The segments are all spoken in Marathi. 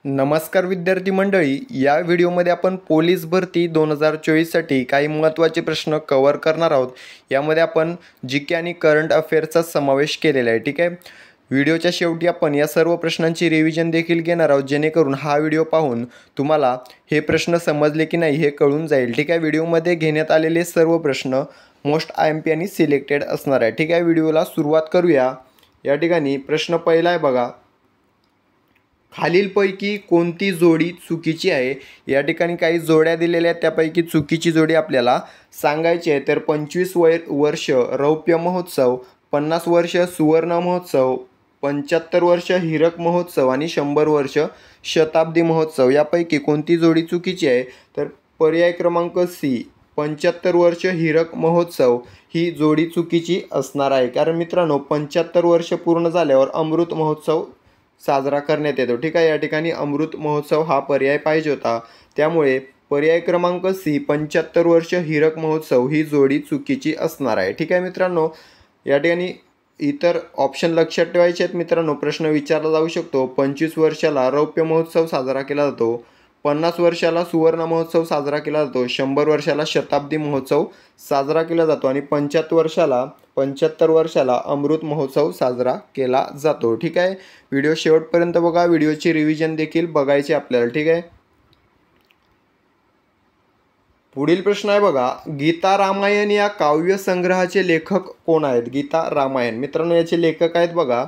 नमस्कार विद्यार्थी मंडळी, या व्हिडिओमध्ये आपण पोलीस भरती 2024 साठी काही महत्त्वाचे प्रश्न कव्हर करणार आहोत। यामध्ये आपण जीके आणि करंट अफेअर्सचा समावेश केलेला आहे। ठीक आहे, व्हिडिओच्या शेवटी आपण या सर्व प्रश्नांची रिव्हिजन देखील घेणार आहोत, जेणेकरून हा व्हिडिओ पाहून तुम्हाला हे प्रश्न समजले की नाही हे कळून जाईल। ठीक आहे, व्हिडिओमध्ये घेण्यात आलेले सर्व प्रश्न मोस्ट IMP आणि सिलेक्टेड असणार आहे। ठीक आहे, व्हिडिओला सुरुवात करूया। या ठिकाणी प्रश्न पहिला आहे बघा, खालीलपैकी कोणती जोडी चुकीची आहे। या ठिकाणी काही जोड्या दिलेल्या आहेत, त्यापैकी चुकीची जोडी आपल्याला सांगायची आहे। तर 25 वर्ष रौप्य महोत्सव, 50 वर्ष सुवर्ण महोत्सव, 75 वर्ष हीरक महोत्सव आणि 100 वर्ष शताब्दी महोत्सव यापैकी कोणती जोडी चुकीची आहे। तर पर्याय क्रमांक सी 75 वर्ष हीरक महोत्सव ही जोडी चुकीची असणार आहे। कारण मित्रांनो, 75 वर्ष पूर्ण झाल्यावर अमृत महोत्सव साजरा करण्यात येतो। ठीक आहे, या ठिकाणी अमृत महोत्सव हा पर्याय पाहिजे होता, त्यामुळे पर्याय क्रमांक सी 75 वर्ष हीरक महोत्सव ही जोडी चुकीची असणार आहे। ठीक आहे मित्रांनो, या ठिकाणी इतर ऑप्शन लक्षात ठेवायचे आहेत। मित्रांनो, प्रश्न विचारला जाऊ शकतो, 25 वर्षाला रौप्य महोत्सव साजरा केला जातो, 50 वर्षाला सुवर्ण महोत्सव साजरा केला जातो, 100 वर्षाला शताब्दी महोत्सव साजरा केला जातो आणि 75 वर्षाला अमृत महोत्सव साजरा केला जातो। ठीक आहे, व्हिडिओ शेवटपर्यंत बघा, व्हिडिओची रिव्हिजन देखील बघायची आपल्याला। ठीक आहे, पुढील प्रश्न आहे बघा, गीता रामायण या काव्य संग्रहाचे लेखक कोण आहेत। गीता रामायण मित्रांनो, याचे लेखक आहेत बघा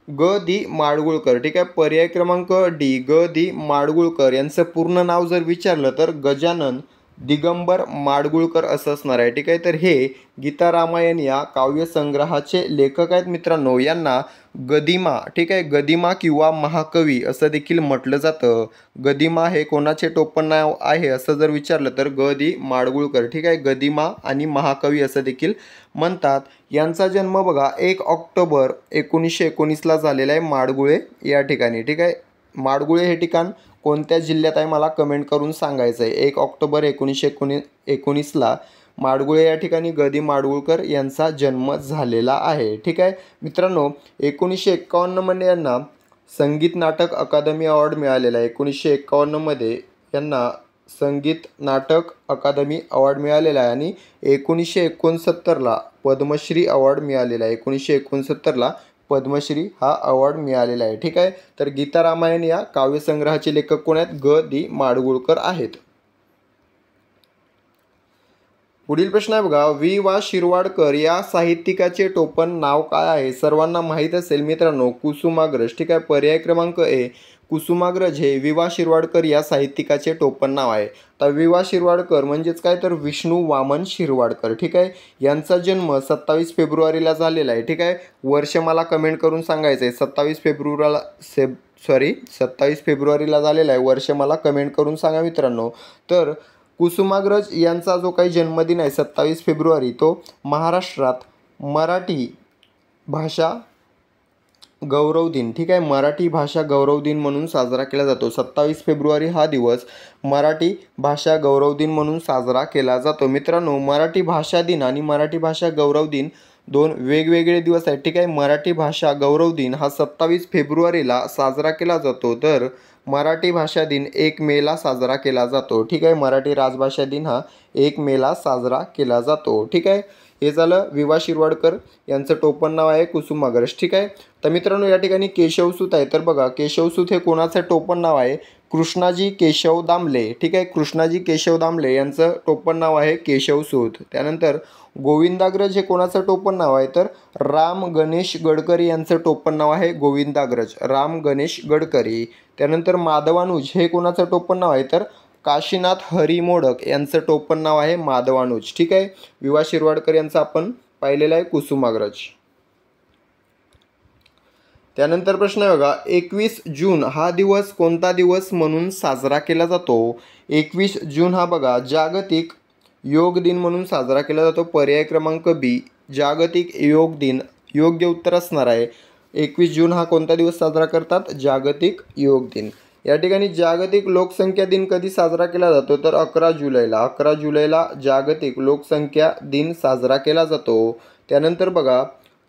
ग दी माडगुळकर। ठीक आहे, पर्याय क्रमांक डी ग दी माडगुळकर यांचं पूर्ण नाव जर विचारलं तर गजानन दिगंबर माडगुळकर असं असणार आहे। ठीक आहे, तर हे गीता रामायण या काव्य संग्रहाचे लेखक आहेत। मित्रांनो, यांना गदिमा, ठीक आहे, गदिमा किंवा महाकवी असं देखील म्हटलं जातं। गदिमा हे कोणाचे टोपण नाव आहे असं जर विचारलं तर ग दी माडगुळकर। ठीक आहे, गदिमा आणि महाकवी असं देखील म्हणतात। यांचा जन्म बघा 1 ऑक्टोबर 1919ला झालेला आहे माडगुळे या ठिकाणी। ठीक आहे, माडगुळे हे ठिकाण कोणत्या जिल्ह्यात आहे मला कमेंट करून सांगायचं आहे। 1 ऑक्टोबर 1919ला माडगुळे या ठिकाणी ग दी माडगुळकर यांचा जन्म झालेला आहे। ठीक आहे मित्रांनो, 1951 मध्ये यांना संगीत नाटक अकादमी अवॉर्ड मिळालेला आहे। 1951 यांना संगीत नाटक अकादमी अवॉर्ड मिळालेला आहे आणि 1969ला पद्मश्री अवॉर्ड मिळालेला आहे। 1969ला पद्मश्री हा अवॉर्ड मिळालेला आहे। ठीक आहे, तर गीता रामायण या काव्यसंग्रहाचे लेखक कोण आहेत? ग दी माडगुळकर आहेत। पुढील प्रश्न आहे बघा, वा शिरवाडकर या साहित्यिकाचे टोपण नाव काय आहे? सर्वांना माहीत असेल मित्रांनो, कुसुमाग्रज। ठीक आहे, पर्याय क्रमांक ए कुसुमाग्रज हे वा शिरवाडकर या साहित्यिकाचे टोपण नाव आहे। तर वा शिरवाडकर म्हणजेच काय, तर विष्णू वामन शिरवाडकर। ठीक आहे, यांचा जन्म 27 फेब्रुवारीला झालेला आहे। ठीक आहे, वर्ष मला कमेंट करून सांगायचं आहे। 27 फेब्रुवारीला झालेला आहे, वर्ष मला कमेंट करून सांगा मित्रांनो। तर कुसुमाग्रज यांचा जो काही जन्मदिन आहे 27 फेब्रुवारी, तो महाराष्ट्रात मराठी भाषा गौरव दिन, ठीक आहे, मराठी भाषा गौरव दिन म्हणून साजरा केला जातो। 27 फेब्रुवारी हा दिवस मराठी भाषा गौरव दिन म्हणून साजरा केला जातो। मित्रांनो, मराठी भाषा दिन आणि मराठी भाषा गौरव दिन दोन वेगवेगळे दिवस आहेत। ठीक आहे, मराठी भाषा गौरव दिन हा 27 फेब्रुवारीला साजरा केला जातो, तर मराठी भाषा दिन 1 मेला साजरा केला जातो। ठीक आहे, मराठी राजभाषा दिन हा 1 मेला साजरा केला जातो। ठीक आहे, हे झालं वा शिरवाडकर यांचं टोपण नाव आहे कुसुमाग्रज। ठीक आहे, तर मित्रांनो या ठिकाणी केशवसूत आहे। तर बघा, केशवसूत हे कोणाचं टोपण नाव आहे? कृष्णाजी केशव दामले। ठीक आहे, कृष्णाजी केशव दामले यांचं टोपण नाव आहे केशवसूत। त्यानंतर गोविंदाग्रज हे कोणाचं टोपण नाव आहे? तर राम गणेश गडकरी यांचं टोपण नाव आहे गोविंदाग्रज, राम गणेश गडकरी। त्यानंतर माधवानुज हे कोणाचं टोपण नाव आहे? तर काशीनाथ हरी मोडक यांचं टोपण नाव आहे माधवानुज। ठीक आहे, वा शिरवाडकर यांचं आपण पाहिलेलं आहे कुसुमाग्रज। त्यानंतर प्रश्न आहे बघा, 21 जून हा दिवस कोणता दिवस म्हणून साजरा केला जातो? 21 जून हा बघा जागतिक योग दिन म्हणून साजरा केला जातो। पर्याय क्रमांक बी जागतिक योग दिन योग्य उत्तर असणार आहे। 21 जून हा कोणता दिवस साजरा करतात? जागतिक योग दिन। या ठिकाणी जागतिक लोकसंख्या दिन कधी साजरा केला जातो? तर 11 जुलैला। 11 जुलैला जागतिक लोकसंख्या दिन साजरा केला जातो। त्यानंतर बघा,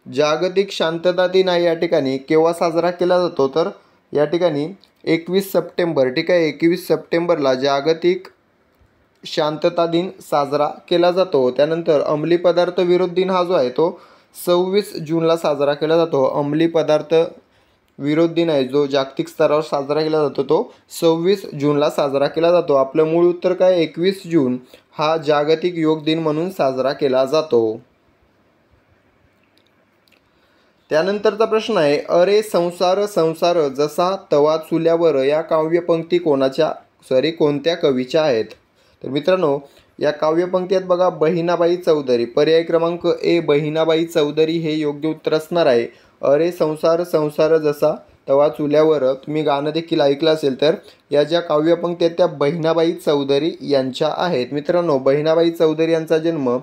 जागतिक शांतता दिन आहे या ठिकाणी केव्हा साजरा केला जातो? तर या ठिकाणी 21 सप्टेंबर, ठीक आहे, 21 सप्टेंबरला जागतिक शांतता दिन साजरा केला जातो. त्यानंतर अंमली पदार्थ विरोध दिन हा जो आहे तो 26 जूनला साजरा केला जातो. अंमली पदार्थ विरोध दिन आहे जो जागतिक स्तरावर साजरा केला जातो तो 26 जूनला साजरा केला जातो. आपलं मूळ उत्तर काय, 21 जून हा जागतिक योग दिन म्हणून साजरा केला जातो. त्यानंतरचा प्रश्न आहे, अरे संसार संसार जसा तवा चुल्यावर या काव्यपंक्ती कोणत्या कवीच्या आहेत? तर मित्रांनो, या काव्यपंक्ती आहेत बघा बहिणाबाई चौधरी. पर्याय क्रमांक ए बहिणाबाई चौधरी हे योग्य उत्तर असणार आहे. अरे संसार संसार जसा तवा चुल्यावर, तुम्ही गाणं देखील ऐकलं असेल तर या ज्या काव्यपंक्ती आहेत त्या बहिणाबाई चौधरी यांच्या आहेत. मित्रांनो, बहिणाबाई चौधरी यांचा जन्म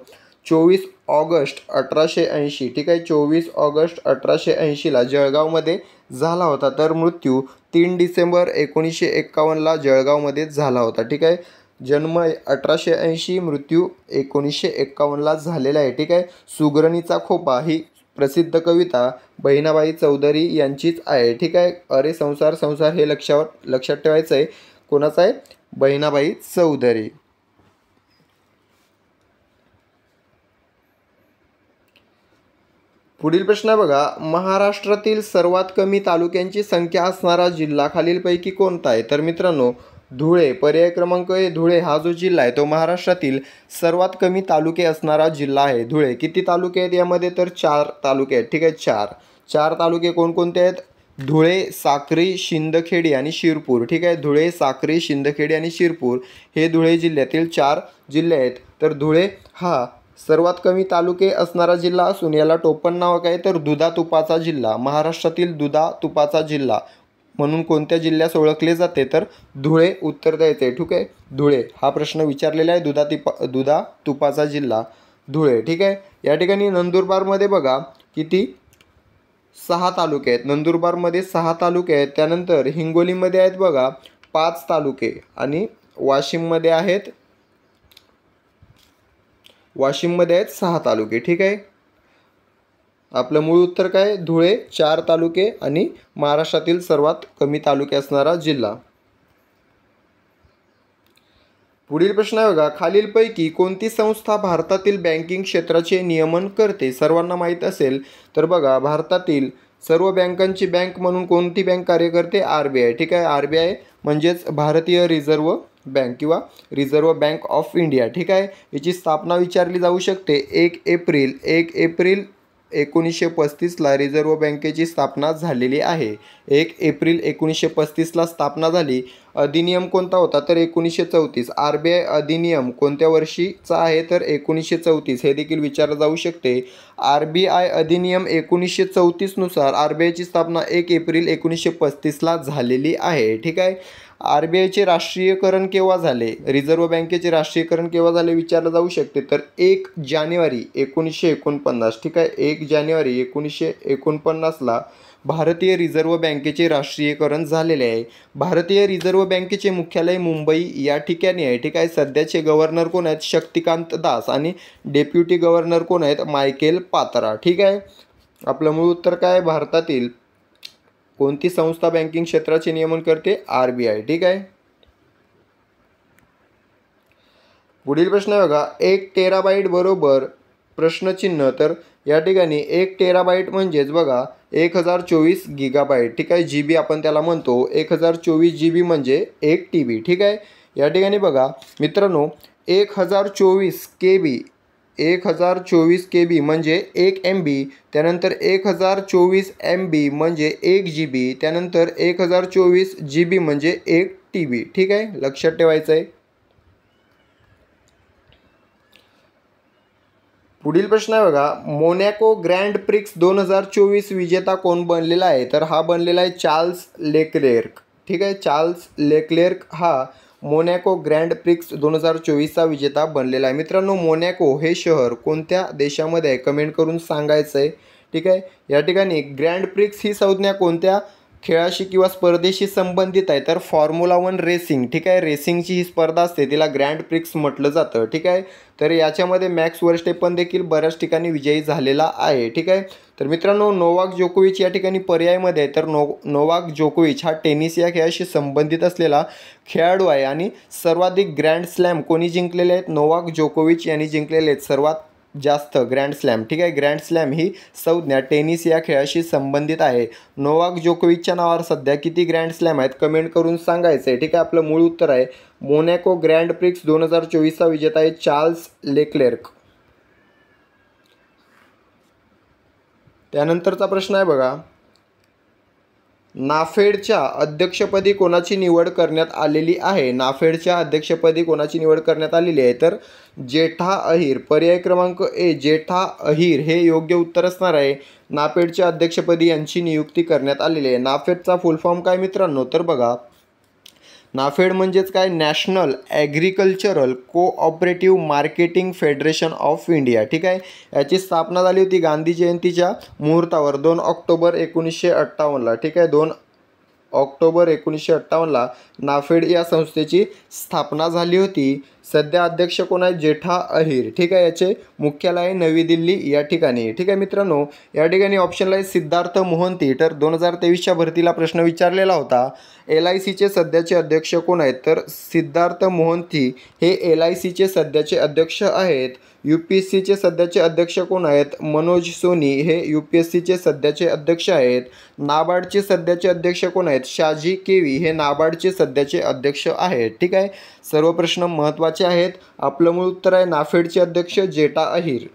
24 ऑगस्ट 1880, ठीक आहे, 24 ऑगस्ट 1880ला जळगावमध्ये झाला होता. तर मृत्यू 3 डिसेंबर 1951ला जळगावमध्ये झाला होता. ठीक आहे, जन्म 1880, मृत्यू 1951ला झालेला आहे. ठीक आहे, सुगरणीचा खोपा ही प्रसिद्ध कविता बहिणाबाई चौधरी यांचीच आहे. ठीक आहे, अरे संसार संसार हे लक्षात ठेवायचं आहे. कोणाचं आहे? बहिणाबाई चौधरी. पुढील प्रश्न आहे बघा, महाराष्ट्रातील सर्वात कमी तालुक्यांची संख्या असणारा जिल्हा खालीलपैकी कोणता आहे? तर मित्रांनो, धुळे. पर्याय क्रमांक ए धुळे हा जो जिल्हा आहे तो महाराष्ट्रातील सर्वात कमी तालुके असणारा जिल्हा आहे. धुळे. किती तालुके आहेत यामध्ये? तर 4 तालुके आहेत. ठीक आहे, 4 तालुके कोणकोणते आहेत? धुळे, साक्री, शिंदखेडी आणि शिरपूर. ठीक आहे, धुळे, साक्री, शिंदखेडी आणि शिरपूर हे धुळे जिल्ह्यातील 4 जिल्हे आहेत. तर धुळे हा सर्वात कमी तालुके असणारा जिल्हा असून याला टोपण नाव काय? तर दुधा तुपाचा जिल्हा. महाराष्ट्रातील दुधा तुपाचा जिल्हा म्हणून कोणत्या जिल्ह्यास ओळखले जाते? तर धुळे उत्तर द्यायचे. ठीक आहे, धुळे हा प्रश्न विचारलेला आहे. दुधा तुपाचा जिल्हा धुळे. ठीक आहे, या ठिकाणी नंदुरबारमध्ये बघा किती 6 तालुके आहेत. नंदुरबारमध्ये 6 तालुके आहेत. त्यानंतर हिंगोलीमध्ये आहेत बघा 5 तालुके आणि वाशिममध्ये आहेत 6 तालुके. ठीक आहे, आपलं मूळ उत्तर काय? धुळे 4 तालुके आणि महाराष्ट्रातील सर्वात कमी तालुके असणारा जिल्हा. पुढील प्रश्न आहे बघा, खालीलपैकी कोणती संस्था भारतातील बँकिंग क्षेत्राचे नियमन करते? सर्वांना माहीत असेल तर बघा, भारतातील सर्व बँकांची बँक म्हणून कोणती बँक कार्य करते? RBI. ठीक आहे, RBI म्हणजेच भारतीय रिझर्व्ह बँक किंवा रिझर्व्ह बँक ऑफ इंडिया. ठीक आहे, याची स्थापना विचारली जाऊ शकते. 1 एप्रिल 1935ला रिझर्व्ह बँकेची स्थापना झालेली आहे. 1 एप्रिल 1935ला स्थापना झाली. अधिनियम कोणता होता? तर 1934. RBI अधिनियम कोणत्या वर्षीचा आहे? तर 1934. हे देखील विचारलं जाऊ शकते. RBI अधिनियम 1934 नुसार RBIची स्थापना 1 एप्रिल 1935ला झालेली आहे. ठीक आहे, RBIचे राष्ट्रीयकरण केव्हा झाले? रिझर्व्ह बँकेचे राष्ट्रीयकरण केव्हा झाले विचारलं जाऊ शकते. तर 1 जानेवारी 1949. ठीक आहे, 1 जानेवारी 1949ला भारतीय रिझर्व्ह बँकेचे राष्ट्रीयकरण झालेले आहे. भारतीय रिझर्व्ह बँकेचे मुख्यालय मुंबई या ठिकाणी आहे. ठीक आहे, सध्याचे गव्हर्नर कोण आहेत? शक्तिकांत दास आणि डेप्युटी गव्हर्नर कोण आहेत? मायकेल पात्रा. ठीक आहे, आपलं मूळ उत्तर काय? भारतातील कोणती संस्था बँकिंग क्षेत्राचे नियमन करते? RBI. ठीक आहे, पुढील प्रश्न आहे बघा, 1 टेराबाईट बरोबर प्रश्नचिन्ह. तर या ठिकाणी 1 टेराबाईट म्हणजेच बघा 1024 गिगाबाईट. ठीक आहे, GB आपण त्याला म्हणतो. 1024 GB म्हणजे 1 TB. ठीक आहे, या ठिकाणी बघा मित्रांनो 1024 KB म्हणजे 1 MB. त्यानंतर 1024 MB म्हणजे 1 GB. त्यानंतर 1024 GB म्हणजे 1 TB. ठीक आहे, लक्षात ठेवायचं आहे. पुढील प्रश्न आहे बघा, मोनॅको ग्रँड प्रिक्स 2024 विजेता कोण बनलेला आहे? तर हा बनलेला आहे चार्ल्स लेक्लेर्क. ठीक आहे, चार्ल्स लेक्लेर्क हा मोनॅको ग्रँड प्रिक्स 2024चा विजेता बनलेला आहे. मित्रांनो, मोनॅको हे शहर कोणत्या देशामध्ये आहे? कमेंट करून सांगायचं आहे. ठीक आहे, या ठिकाणी ग्रँड प्रिक्स ही संज्ञा कोणत्या खेळाशी किंवा स्पर्धेशी संबंधित आहे? तर फॉर्म्युला 1 रेसिंग, ठीक आहे. रेसिंगची ही स्पर्धा असते, तिला ग्रँड प्रिक्स म्हटलं जातं, ठीक आहे. तर याच्यामध्ये मॅक्स वर्स्टेपन देखील बऱ्याच ठिकाणी विजयी झालेला आहे, ठीक आहे. तर मित्रांनो, नोवाक जोकोविच या ठिकाणी पर्यायमध्ये आहे. तर नोवाक जोकोविच हा टेनिस या खेळाशी संबंधित असलेला खेळाडू आहे आणि सर्वाधिक ग्रँड स्लॅम कोणी जिंकलेले आहेत? नोवाक जोकोविच यांनी जिंकलेले आहेत सर्वात जास्त ग्रँड स्लॅम, ठीक आहे. ग्रँड स्लॅम ही संज्ञा टेनिस या खेळाशी संबंधित आहे. नोवाक जोकोविचच्या नावावर सध्या किती ग्रँड स्लॅम आहेत? कमेंट करून सांगायचं आहे, ठीक आहे. आपलं मूळ उत्तर आहे मोनॅको ग्रँड प्रिक्स 2024चा विजेता आहे चार्ल्स लेक्लेर्क. त्यानंतरचा प्रश्न आहे बघा, नाफेडच्या अध्यक्षपदी कोणाची निवड करण्यात आलेली आहे? नाफेडच्या अध्यक्षपदी कोणाची निवड करण्यात आलेली आहे? तर जेठा अहिर. पर्याय क्रमांक ए, जेठा अहिर हे योग्य उत्तर असणार आहे. नाफेडच्या अध्यक्षपदी यांची नियुक्ती करण्यात आलेली आहे. नाफेडचा फुल फॉर्म काय मित्रांनो? तर बघा, नाफेड म्हणजेच काय? National agricultural cooperative marketing federation of India, ठीक आहे. याची स्थापना झाली होती गांधी जयंतीच्या मुहूर्तावर 2 ऑक्टोबर 1958ला, ठीक आहे. 2 ऑक्टोबर 1958ला नाफेड या संस्थेची स्थापना झाली होती. सध्या अध्यक्ष कोण आहे? जेठा अहिर, ठीक आहे. याचे मुख्यालय आहे नवी दिल्ली या ठिकाणी, ठीक आहे मित्रांनो. या ठिकाणी ऑप्शनला आहे सिद्धार्थ मोहंती. तर 2023च्या भरतीला प्रश्न विचारलेला होता, LICचे सध्याचे अध्यक्ष कोण आहेत? तर सिद्धार्थ मोहंती हे LICचे सध्याचे अध्यक्ष आहेत. UPSCचे सध्याचे अध्यक्ष कोण आहेत? मनोज सोनी हे UPSCचे सध्याचे अध्यक्ष आहेत. नाबार्डचे सध्याचे अध्यक्ष कोण आहेत? शाजी केवी हे नाबार्डचे सध्याचे अध्यक्ष आहेत, ठीक आहे. सर्व प्रश्न महत्त्वाचे आहेत. आपलं मूळ उत्तर आहे नाफेडचे अध्यक्ष जेठा अहिर.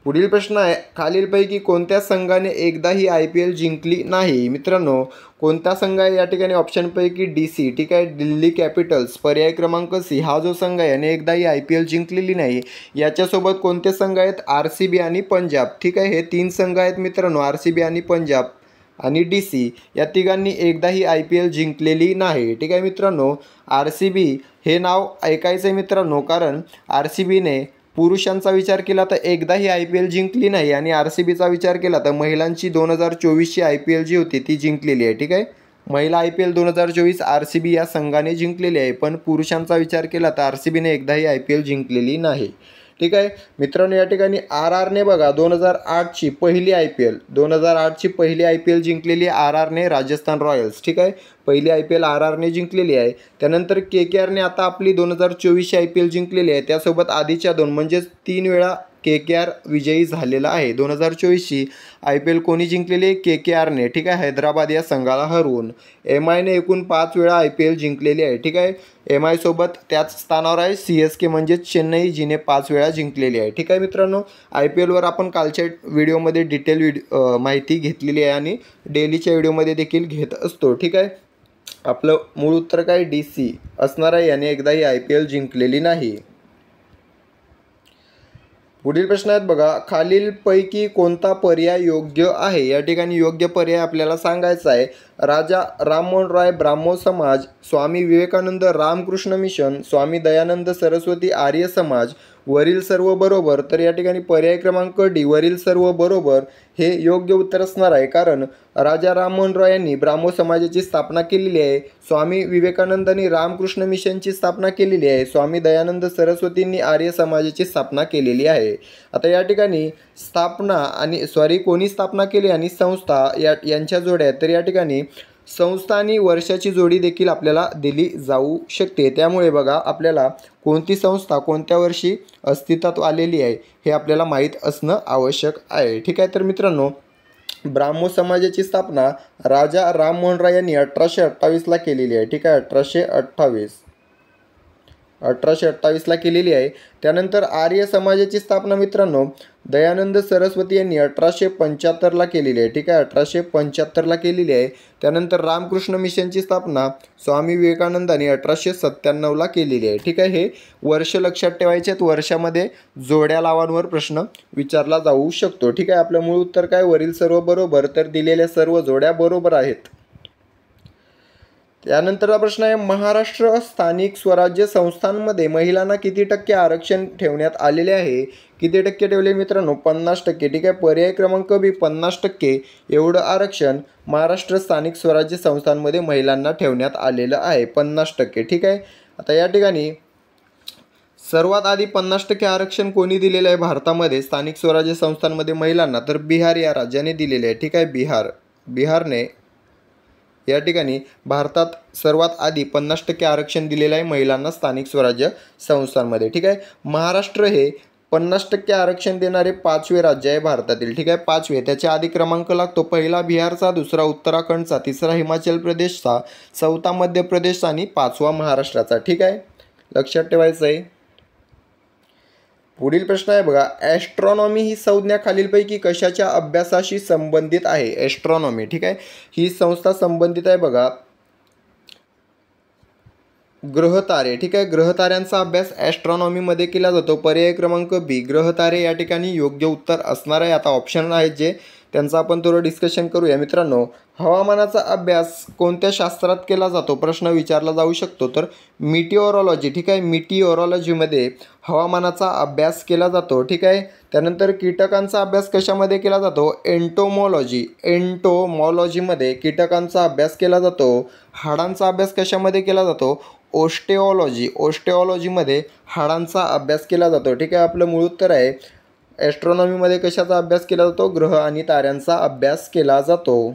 पुढील प्रश्न आहे, खालीलपैकी कोणत्या संघाने एकदाही IPL जिंकली नाही? मित्रांनो, कोणता संघ आहे या ठिकाणी? ऑप्शनपैकी DC, ठीक आहे. दिल्ली कॅपिटल्स. पर्याय क्रमांक C, हा जो संघ आहे याने एकदाही IPL जिंकलेली नाही. याच्यासोबत कोणते संघ आहेत? RCB आणि पंजाब, ठीक आहे. हे 3 संघ आहेत मित्रांनो, RCB आणि पंजाब आणि DC. या तिघांनी एकदाही IPL जिंकलेली नाही, ठीक आहे मित्रांनो. RCB हे नाव ऐकायचं आहे मित्रांनो, कारण RCBने पुरुषांचा विचार केला तर एकदाही IPL जिंकली नाही आणि RCBचा विचार केला तर महिलांची 2024ची IPL जी होती ती जिंकलेली आहे, ठीक आहे. महिला IPL 2024 RCB या संघाने जिंकलेली आहे, पण पुरुषांचा विचार केला तर RCBने एकदाही IPL जिंकलेली नाही, ठीक आहे मित्रांनो. या ठिकाणी RRने बघा 2008ची पहिली IPL जिंकलेली RRने, राजस्थान रॉयल्स, ठीक आहे. पहिली IPL RRने जिंकलेली आहे. त्यानंतर KKRने आता आपली 2024ची IPL जिंकलेली आहे. त्यासोबत आधीच्या 2 म्हणजेच 3 वेळा KKR विजयी झालेला आहे. 2024ची IPL कोणी जिंकलेली आहे? KKRने, ठीक आहे. हैदराबाद या संघाला हरवून. MIने एकूण 5 वेळा IPL जिंकलेली आहे, ठीक आहे. MI सोबत त्याच स्थानावर आहे CSK म्हणजेच चेन्नई, जिने 5 वेळा जिंकलेली आहे, ठीक आहे मित्रांनो. IPLवर आपण कालच्या व्हिडिओमध्ये डिटेल माहिती घेतलेली आहे आणि डेलीच्या व्हिडिओमध्ये देखील घेत असतो, ठीक आहे. आपलं मूळ उत्तर काय? DC असणार आहे. याने एकदाही IPL जिंकलेली नाही. पुढील प्रश्न आहेत बघा, खालीलपैकी कोणता पर्याय योग्य आहे? या ठिकाणी योग्य पर्याय आपल्याला सांगायचा आहे. राजा राममोहन राय ब्राह्मो समाज, स्वामी विवेकानंद रामकृष्ण मिशन, स्वामी दयानंद सरस्वती आर्य समाज, वरील सर्व बरोबर. तर या ठिकाणी पर्याय क्रमांक D, वरील सर्व बरोबर हे योग्य उत्तर असणार आहे. कारण राजा राममोहन रॉय यांनी ब्राह्मो समाजाची स्थापना केलेली आहे. स्वामी विवेकानंदांनी रामकृष्ण मिशनची स्थापना केलेली आहे. स्वामी दयानंद सरस्वतींनी आर्य समाजाची स्थापना केलेली आहे. आता या ठिकाणी स्थापना आणि कोणी स्थापना केली आणि संस्था यांच्या जोड्या. तर या ठिकाणी संस्था आणि वर्षाची जोडी देखील आपल्याला दिली जाऊ शकते. त्यामुळे बघा, आपल्याला कोणती संस्था कोणत्या वर्षी अस्तित्वात आलेली आहे हे आपल्याला माहीत असणं आवश्यक आहे, ठीक आहे. तर मित्रांनो, ब्राह्मो समाजाची स्थापना राजा राममोहन राय यांनी 1828ला केलेली आहे, ठीक आहे. 1828ला केलेली आहे. त्यानंतर आर्य समाजाची स्थापना मित्रांनो दयानंद सरस्वती यांनी 1875ला केलेली आहे, ठीक आहे. 1875ला केलेली आहे. त्यानंतर रामकृष्ण मिशनची स्थापना स्वामी विवेकानंदांनी 1897ला केलेली आहे, ठीक आहे. हे वर्ष लक्षात ठेवायचे आहेत. वर्षामध्ये जोड्या लावांवर प्रश्न विचारला जाऊ शकतो, ठीक आहे. आपलं मूळ उत्तर काय? वरील सर्व बरोबर. तर दिलेल्या सर्व जोड्या बरोबर आहेत. त्यानंतरचा प्रश्न आहे, महाराष्ट्र स्थानिक स्वराज्य संस्थांमध्ये महिलांना किती टक्के आरक्षण ठेवण्यात आलेले आहे? किती टक्के ठेवले मित्रांनो? 50%. ठीक आहे. पर्याय क्रमांक बी 50% एवढं आरक्षण महाराष्ट्र स्थानिक स्वराज्य संस्थांमध्ये महिलांना ठेवण्यात आलेलं आहे. 50%. ठीक आहे. आता या ठिकाणी सर्वात आधी 50% आरक्षण कोणी दिलेलं आहे भारतामध्ये स्थानिक स्वराज्य संस्थांमध्ये महिलांना? तर बिहार या राज्याने दिलेले आहे. ठीक आहे. बिहारने या ठिकाणी भारतात सर्वात आधी 50% आरक्षण दिलेलं आहे महिलांना स्थानिक स्वराज्य संस्थांमध्ये. ठीक आहे. महाराष्ट्र हे 50% आरक्षण देणारे 5वे राज्य आहे भारतातील. ठीक आहे. 5वे. त्याच्या आधी क्रमांक लागतो पहिला बिहारचा, दुसरा उत्तराखंडचा, तिसरा हिमाचल प्रदेशचा, चौथा मध्य प्रदेशचा आणि 5वा महाराष्ट्राचा. ठीक आहे. लक्षात ठेवायचं आहे. पुढील प्रश्न आहे बघा, ॲस्ट्रॉनॉमी ही संज्ञा खालीलपैकी कशाच्या अभ्यासाशी संबंधित आहे? ॲस्ट्रॉनॉमी. ठीक आहे. ही संस्था संबंधित आहे बघा ग्रहतारे. ठीक आहे. ग्रहताऱ्यांचा अभ्यास ॲस्ट्रॉनॉमीमध्ये केला जातो. पर्याय क्रमांक बी ग्रहतारे या ठिकाणी योग्य उत्तर असणार आहे. आता ऑप्शन आहेत जे त्यांचं आपण थोडं डिस्कशन करूया मित्रांनो. हवामानाचा अभ्यास कोणत्या शास्त्रात केला जातो? प्रश्न विचारला जाऊ शकतो. तर मिटिओरॉलॉजी. ठीक आहे. मिटिओरॉलॉजीमध्ये हवामानाचा अभ्यास केला जातो. ठीक आहे. त्यानंतर कीटकांचा अभ्यास कशामध्ये केला जातो? एंटोमॉलॉजीमध्ये कीटकांचा अभ्यास केला जातो. हाडांचा अभ्यास कशामध्ये केला जातो? ओस्टेओलॉजीमध्ये हाडांचा अभ्यास केला जातो. ठीक आहे. आपलं मूळ उत्तर आहे ॲस्ट्रॉनॉमीमध्ये कशाचा अभ्यास केला जातो? ग्रह आणि ताऱ्यांचा अभ्यास केला जातो.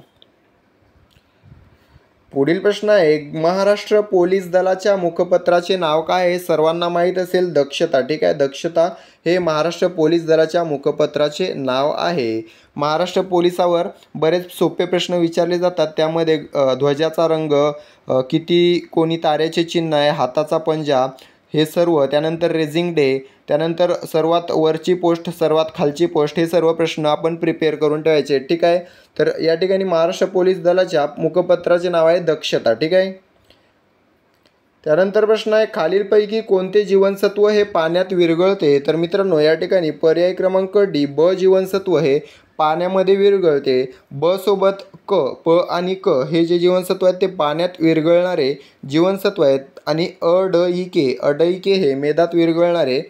पुढील प्रश्न आहे, महाराष्ट्र पोलीस दलाच्या मुखपत्राचे नाव काय आहे? सर्वांना माहीत असेल दक्षता. ठीक आहे. दक्षता हे महाराष्ट्र पोलीस दलाच्या मुखपत्राचे नाव आहे. महाराष्ट्र पोलिसावर बरेच सोपे प्रश्न विचारले जातात. त्यामध्ये ध्वजाचा रंग, किती कोणी ताऱ्याचे चिन्ह आहे, हाताचा पंजा, हे सर्व. त्यानंतर रेझिंग डे, त्यानंतर सर्वात वरची पोस्ट, सर्वात खालची पोस्ट, हे सर्व प्रश्न आपण प्रिपेअर करून ठेवायचे. ठीक आहे. तर या ठिकाणी महाराष्ट्र पोलीस दलाच्या मुखपत्राचे नाव आहे दक्षता. ठीक आहे. त्यानंतर प्रश्न आहे, खालीलपैकी कोणते जीवनसत्व हे पाण्यात विरघळते? तर मित्रांनो या ठिकाणी पर्याय क्रमांक डी ब जीवनसत्व हे पाण्यामध्ये विरघळते. ब सोबत प आणि क हे जे जीवनसत्व आहेत ते पाण्यात विरघळणारे जीवनसत्व आहेत. आणि अडईके हे मेदात विरघळणारे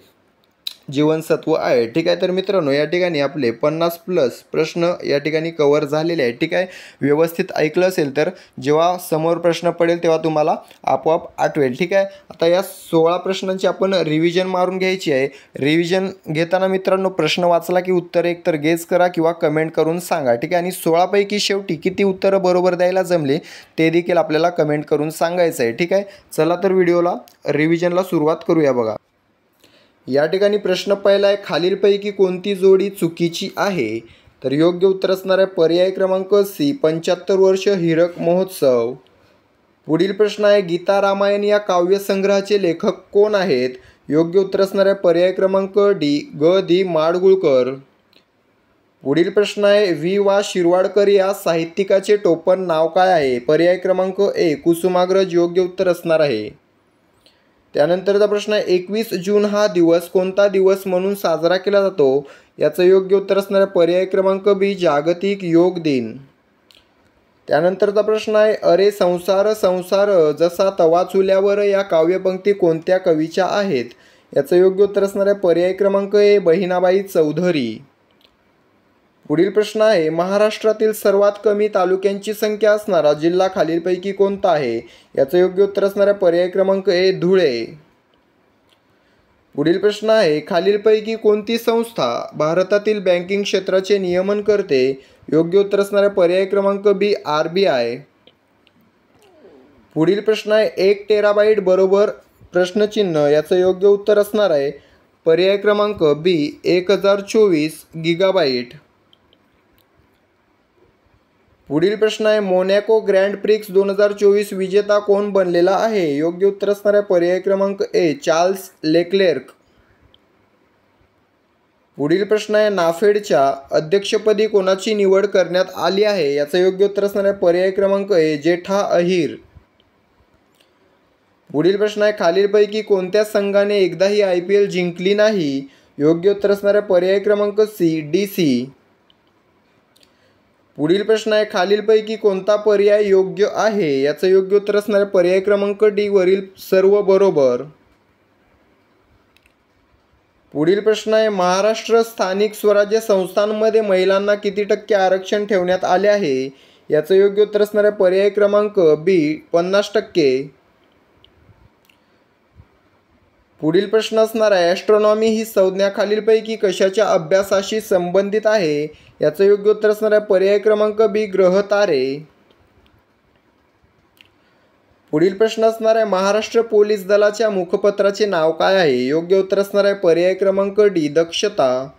जीवनसत्व आहे. ठीक आहे. तर मित्रांनो या ठिकाणी आपले 50+ प्रश्न या ठिकाणी कव्हर झालेले आहेत. ठीक आहे. व्यवस्थित ऐकलं असेल तर जेव्हा समोर प्रश्न पडेल तेव्हा तुम्हाला आपोआप आठवेल. ठीक आहे. आता या 16 प्रश्नांची आपण रिव्हिजन मारून घ्यायची आहे. रिव्हिजन घेताना मित्रांनो प्रश्न वाचला की उत्तर एकतर गेस करा किंवा कमेंट करून सांगा. ठीक आहे. आणि 16 पैकी शेवटी किती उत्तरं बरोबर द्यायला जमले ते देखील आपल्याला कमेंट करून सांगायचं आहे. ठीक आहे. चला तर व्हिडिओला रिव्हिजनला सुरुवात करूया बघा. या ठिकाणी प्रश्न पहिला आहे, खालीलपैकी कोणती जोडी चुकीची आहे? तर योग्य उत्तर असणार आहे पर्याय क्रमांक सी 75 वर्ष हीरक महोत्सव. पुढील प्रश्न आहे, गीता रामायण या काव्यसंग्रहाचे लेखक कोण आहेत? योग्य उत्तर असणार आहे पर्याय क्रमांक डी ग दी माडगुळकर. पुढील प्रश्न आहे, व्ही वा शिरवाडकर या साहित्यिकाचे टोपण नाव काय आहे? पर्याय क्रमांक ए कुसुमाग्रज योग्य उत्तर असणार आहे. त्यानंतरचा प्रश्न आहे, 21 जून हा दिवस कोणता दिवस म्हणून साजरा केला जातो? याचं योग्य उत्तर असणार आहे पर्याय क्रमांक बी जागतिक योग दिन. त्यानंतरचा प्रश्न आहे, अरे संसार संसार जसा तवा चुल्यावर या काव्यपंक्ती कोणत्या कवीच्या आहेत? याचं योग्य उत्तर असणार आहे पर्याय क्रमांक ए बहिणाबाई चौधरी. पुढील प्रश्न आहे, महाराष्ट्रातील सर्वात कमी तालुक्यांची संख्या असणारा जिल्हा खालीलपैकी कोणता आहे? याचं योग्य उत्तर असणार आहे पर्याय क्रमांक ए धुळे. पुढील प्रश्न आहे, खालीलपैकी कोणती संस्था भारतातील बँकिंग क्षेत्राचे नियमन करते? योग्य उत्तर असणार आहे पर्याय क्रमांक बी RBI. पुढील प्रश्न आहे, 1 टेराबाईट बरोबर प्रश्नचिन्ह याचं योग्य उत्तर असणार आहे पर्याय क्रमांक बी 1024 गिगाबाईट. पुढील प्रश्न आहे, मोनॅको ग्रँड प्रिक्स 2024 विजेता कोण बनलेला आहे? योग्य उत्तर असणार आहे पर्याय क्रमांक ए चार्ल्स लेक्लेर्क. पुढील प्रश्न आहे, नाफेडच्या अध्यक्षपदी कोणाची निवड करण्यात आली आहे? याचं योग्य उत्तर असणार आहे पर्याय क्रमांक ए जेठा अहिर. पुढील प्रश्न आहे, खालीलपैकी कोणत्या संघाने एकदाही IPL जिंकली नाही? योग्य उत्तर असणार आहे पर्याय क्रमांक सी DC. पुढील प्रश्न आहे, खालीलपैकी कोणता पर्याय योग्य आहे? याचं योग्य उत्तर असणार आहे पर्याय क्रमांक डी, वरील सर्व बरोबर. पुढील प्रश्न आहे, महाराष्ट्र स्थानिक स्वराज्य संस्थांमध्ये महिलांना किती टक्के आरक्षण ठेवण्यात आले आहे? याचं योग्य उत्तर असणार आहे पर्याय क्रमांक बी, 50%. पुढील प्रश्न असणार आहे, ॲस्ट्रॉनॉमी ही संज्ञा खालीलपैकी कशाच्या अभ्यासाशी संबंधित आहे? याचं योग्य उत्तर असणार आहे पर्याय क्रमांक बी, ग्रह तारे. पुढील प्रश्न असणार आहे, महाराष्ट्र पोलीस दलाच्या मुखपत्राचे नाव काय आहे? योग्य उत्तर असणार आहे पर्याय क्रमांक डी, दक्षता.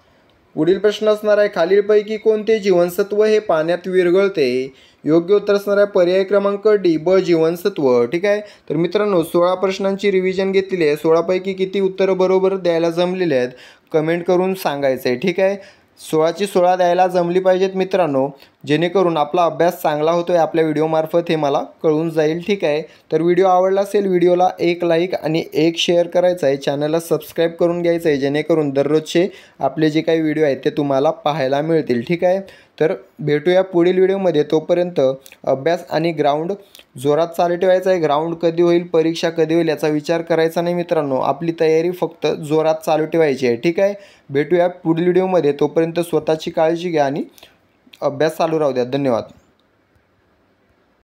पुढील प्रश्न असणार आहे, खालीलपैकी कोणते जीवनसत्व हे पाण्यात विरघळते? योग्य उत्तर असणार आहे पर्याय क्रमांक डी, ब, जीवनसत्व. ठीक आहे. तर मित्रांनो, 16 प्रश्नांची रिव्हिजन घेतलेली आहे. 16पैकी किती उत्तरं बरोबर द्यायला जमलेले आहेत कमेंट करून सांगायचं आहे. ठीक आहे. 16ची 16 द्यायला जमली पाहिजेत मित्रांनो, जेणेकरून आपला अभ्यास चांगला होतो आहे आपल्या व्हिडिओमार्फत हे मला कळून जाईल. ठीक आहे. तर व्हिडिओ आवडला असेल, व्हिडिओला एक लाईक आणि एक शेअर करायचं आहे. चॅनलला सबस्क्राईब करून घ्यायचं आहे, जेणेकरून दररोजचे आपले जे काही व्हिडिओ आहेत ते तुम्हाला पाहायला मिळतील. ठीक आहे. तर भेटूया पुढील व्हिडिओमध्ये. तोपर्यंत अभ्यास आणि ग्राउंड जोरात चालू ठेवायचा आहे. ग्राउंड कधी होईल, परीक्षा कधी होईल याचा विचार करायचा नाही मित्रांनो. आपली तयारी फक्त जोरात चालू ठेवायची आहे. ठीक आहे. भेटूया पुढील व्हिडिओमध्ये. तोपर्यंत स्वतःची काळजी घ्या आणि अभ्यास चालू राहू द्या. धन्यवाद.